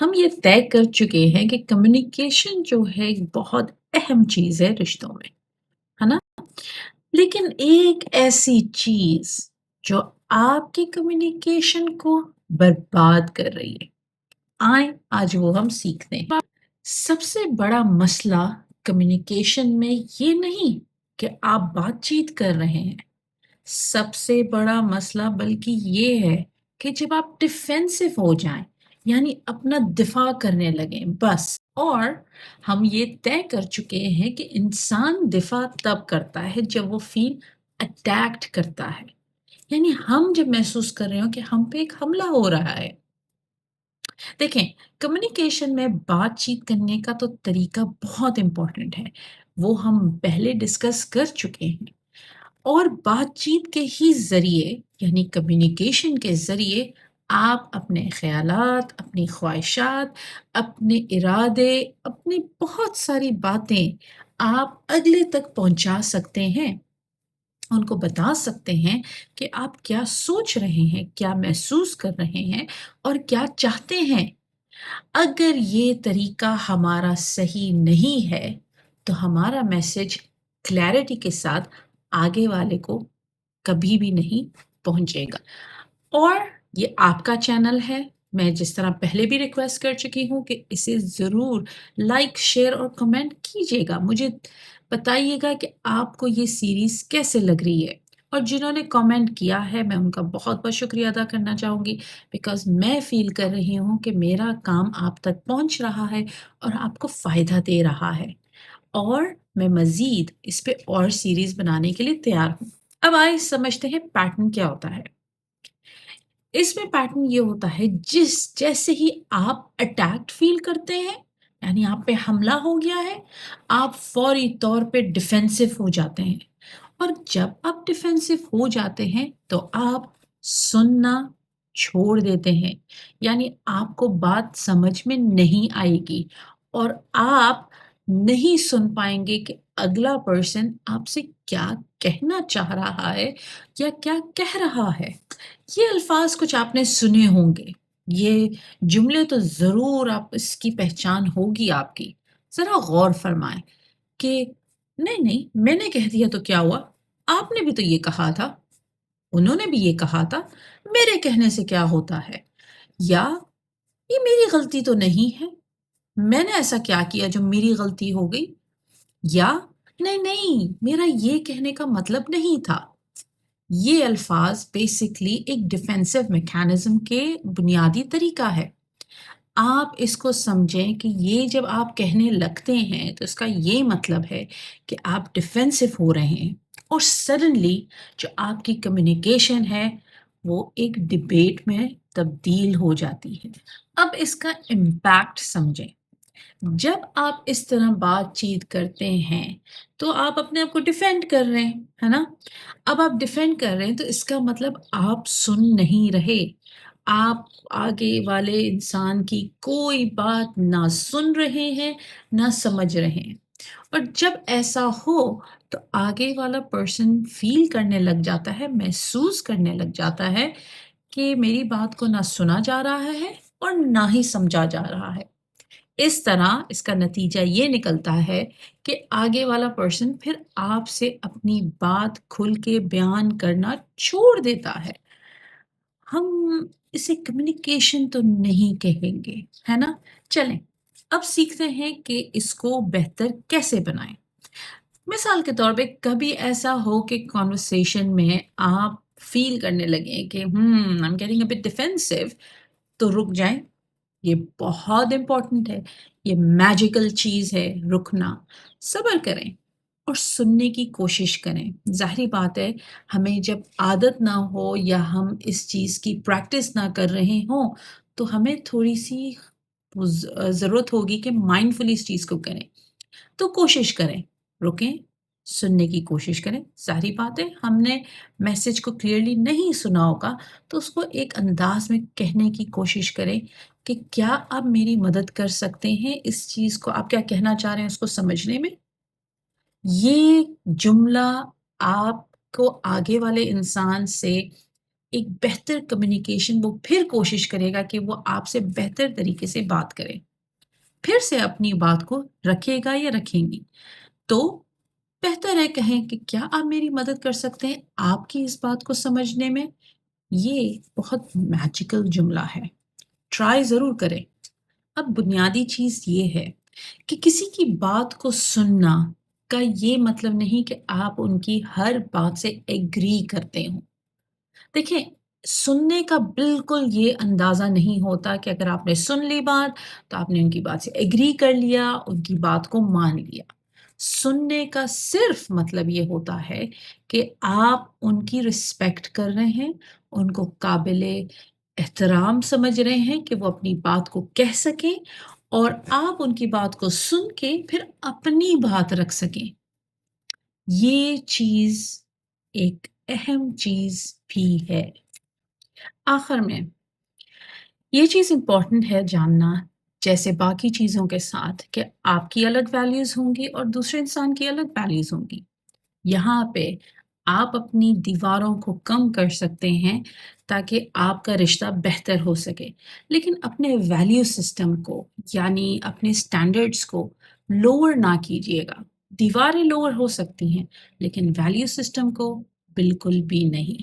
हम ये तय कर चुके हैं कि कम्युनिकेशन जो है एक बहुत अहम चीज़ है रिश्तों में, है ना? लेकिन एक ऐसी चीज़ जो आपके कम्युनिकेशन को बर्बाद कर रही है, आएँ आज वो हम सीखते हैं। सबसे बड़ा मसला कम्युनिकेशन में ये नहीं कि आप बातचीत कर रहे हैं, सबसे बड़ा मसला बल्कि ये है कि जब आप डिफेंसिव हो जाएं, यानी अपना दिफा करने लगें बस। और हम ये तय कर चुके हैं कि इंसान दिफा तब करता है जब वो फील अटैक्ट करता है, यानी हम जब महसूस कर रहे हो कि हम पे एक हमला हो रहा है। देखें, कम्युनिकेशन में बातचीत करने का तो तरीका बहुत इम्पोर्टेंट है, वो हम पहले डिस्कस कर चुके हैं। और बातचीत के ही ज़रिए यानी कम्युनिकेशन के ज़रिए आप अपने ख़यालात, अपनी ख़्वाहिशात, अपने इरादे, अपनी बहुत सारी बातें आप अगले तक पहुँचा सकते हैं। उनको बता सकते हैं कि आप क्या सोच रहे हैं, क्या महसूस कर रहे हैं और क्या चाहते हैं। अगर ये तरीका हमारा सही नहीं है, तो हमारा मैसेज क्लैरिटी के साथ आगे वाले को कभी भी नहीं पहुंचेगा। और ये आपका चैनल है, मैं जिस तरह पहले भी रिक्वेस्ट कर चुकी हूँ कि इसे ज़रूर लाइक, शेयर और कमेंट कीजिएगा। मुझे बताइएगा कि आपको ये सीरीज़ कैसे लग रही है। और जिन्होंने कमेंट किया है, मैं उनका बहुत-बहुत शुक्रिया अदा करना चाहूँगी, बिकॉज़ मैं फ़ील कर रही हूँ कि मेरा काम आप तक पहुँच रहा है और आपको फ़ायदा दे रहा है। और मैं मज़ीद इस पे और सीरीज़ बनाने के लिए तैयार हूँ। अब आइए समझते हैं पैटर्न क्या होता है। इसमें पैटर्न ये होता है, जिस जैसे ही आप अटैक्ड फ़ील करते हैं, यानी आप पे हमला हो गया है, आप फ़ौरी तौर पे डिफेंसिव हो जाते हैं। और जब आप डिफेंसिव हो जाते हैं, तो आप सुनना छोड़ देते हैं, यानी आपको बात समझ में नहीं आएगी और आप नहीं सुन पाएँगे कि अगला पर्सन आपसे क्या कहना चाह रहा है या क्या कह रहा है। ये अल्फाज कुछ आपने सुने होंगे, ये जुमले तो ज़रूर आप इसकी पहचान होगी आपकी। ज़रा गौर फरमाएँ कि नहीं, नहीं, मैंने कह दिया तो क्या हुआ? आपने भी तो ये कहा था, उन्होंने भी ये कहा था, मेरे कहने से क्या होता है? या ये मेरी गलती तो नहीं है, मैंने ऐसा क्या किया जो मेरी गलती हो गई? या नहीं, नहीं, मेरा ये कहने का मतलब नहीं था। ये अल्फाज बेसिकली एक डिफेंसिव मैकेनिज्म के बुनियादी तरीका है। आप इसको समझें कि ये जब आप कहने लगते हैं, तो इसका ये मतलब है कि आप डिफेंसिव हो रहे हैं और सडनली जो आपकी कम्युनिकेशन है, वो एक डिबेट में तब्दील हो जाती है। अब इसका इम्पैक्ट समझें। जब आप इस तरह बातचीत करते हैं, तो आप अपने आप को डिफेंड कर रहे हैं, है ना? अब आप डिफेंड कर रहे हैं, तो इसका मतलब आप सुन नहीं रहे। आप आगे वाले इंसान की कोई बात ना सुन रहे हैं, ना समझ रहे हैं। और जब ऐसा हो, तो आगे वाला पर्सन फ़ील करने लग जाता है, महसूस करने लग जाता है कि मेरी बात को ना सुना जा रहा है और ना ही समझा जा रहा है। इस तरह इसका नतीजा ये निकलता है कि आगे वाला पर्सन फिर आपसे अपनी बात खुल के बयान करना छोड़ देता है। हम इसे कम्युनिकेशन तो नहीं कहेंगे, है ना? चलें, अब सीखते हैं कि इसको बेहतर कैसे बनाएँ। मिसाल के तौर पे कभी ऐसा हो कि कन्वर्सेशन में आप फ़ील करने लगें कि I am getting a bit defensive, तो रुक जाएँ। ये बहुत इम्पोर्टेंट है, ये मैजिकल चीज़ है रुकना। सब्र करें और सुनने की कोशिश करें। ज़ाहिर-सी बात है, हमें जब आदत ना हो या हम इस चीज़ की प्रैक्टिस ना कर रहे हों, तो हमें थोड़ी-सी ज़रूरत होगी कि माइंडफुली इस चीज़ को करें। तो कोशिश करें, रुकें, सुनने की कोशिश करें। ज़ाहिर-सी बात है, हमने मैसेज को क्लियरली नहीं सुना होगा, तो उसको एक अंदाज़ में कहने की कोशिश करें कि क्या आप मेरी मदद कर सकते हैं इस चीज़ को, आप क्या कहना चाह रहे हैं उसको समझने में? ये जुमला आपको आगे वाले इंसान से ایک بہتر کمیونیکیشن وہ پھر کوشش کرے گا کہ وہ آپ سے بہتر طریقے سے بات کرے، پھر سے اپنی بات کو رکھے گا یا رکھیں گی۔ تو بہتر ہے کہیں کہ کیا آپ میری مدد کر سکتے ہیں آپ کی اس بات کو سمجھنے میں؟ یہ بہت میجیکل جملہ ہے، ٹرائی ضرور کریں۔ اب بنیادی چیز یہ ہے کہ کسی کی بات کو سننا کا یہ مطلب نہیں کہ آپ ان کی ہر بات سے ایگری کرتے ہوں۔ دیکھیں، سننے کا بالکل یہ اندازہ نہیں ہوتا کہ اگر آپ نے سن لی بات تو آپ نے ان کی بات سے ایگری کر لیا، ان کی بات کو مان لیا۔ سننے کا صرف مطلب یہ ہوتا ہے کہ آپ ان کی رسپیکٹ کر رہے ہیں، ان کو قابل احترام سمجھ رہے ہیں کہ وہ اپنی بات کو کہہ سکیں اور آپ ان کی بات کو سن کے پھر اپنی بات رکھ سکیں۔ یہ چیز ایک اہم چیز بھی ہے۔ آخر میں یہ چیز امپورٹنٹ ہے جاننا، جیسے باقی چیزوں کے ساتھ، کہ آپ کی الگ ویلیوز ہوں گی اور دوسرے انسان کی الگ ویلیوز ہوں گی۔ یہاں پہ آپ اپنی دیواروں کو کم کر سکتے ہیں تاکہ آپ کا رشتہ بہتر ہو سکے، لیکن اپنے ویلیو سسٹم کو یعنی اپنے سٹینڈرڈز کو لوور نہ کیجیے گا۔ دیواریں لوور ہو سکتی ہیں لیکن ویلیو سسٹم کو بالکل بھی نہیں۔